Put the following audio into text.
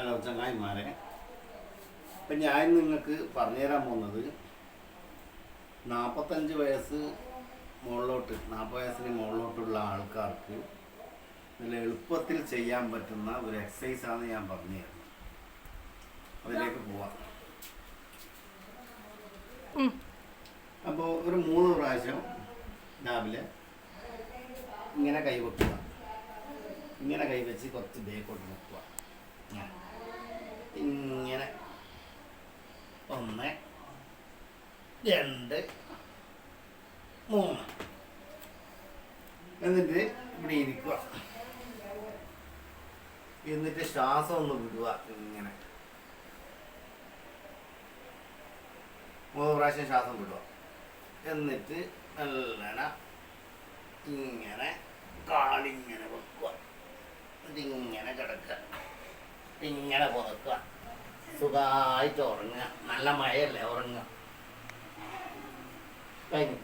Hello ചങ്ങായിമാരെ, ഇപ്പം ഞാൻ നിങ്ങൾക്ക് പറഞ്ഞുതരാൻ പോകുന്നത് 45 വയസ്സ് മുകളിലോട്ട് 40 വയസ്സിന് മുകളിലോട്ടുള്ള ആൾക്കാർക്ക് നല്ല എളുപ്പത്തിൽ ചെയ്യാൻ പറ്റുന്ന ഒരു എക്സസൈസാണ് ഞാൻ പറഞ്ഞു തരുന്നത്. അതിലേക്ക് പോവാം. അപ്പോൾ ഒരു 3 പ്രാവശ്യം രാവിലെ ഇങ്ങനെ കൈവെക്കുക. ഇങ്ങനെ കൈവച്ച് കുറച്ച് ബേക്കോട്ട് നോക്കുക. ഇങ്ങനെ 1 2 3 എന്നിട്ട് ഇവിടെ ഇരിക്കുക. എന്നിട്ട് ശ്വാസം ഒന്ന് വിടുക. ഇങ്ങനെ 3 പ്രാവശ്യം ശ്വാസം വിടുക. എന്നിട്ട് നല്ല ഇങ്ങനെ കാലിങ്ങനെ വെക്കുക. ഇതിങ്ങനെ കിടക്കുക, ഇങ്ങനെ പുതക്കുക, സുഖമായിട്ട് ഉറങ്ങുക. നല്ല മഴയല്ലേ, ഉറങ്ങുക. കഴിഞ്ഞു.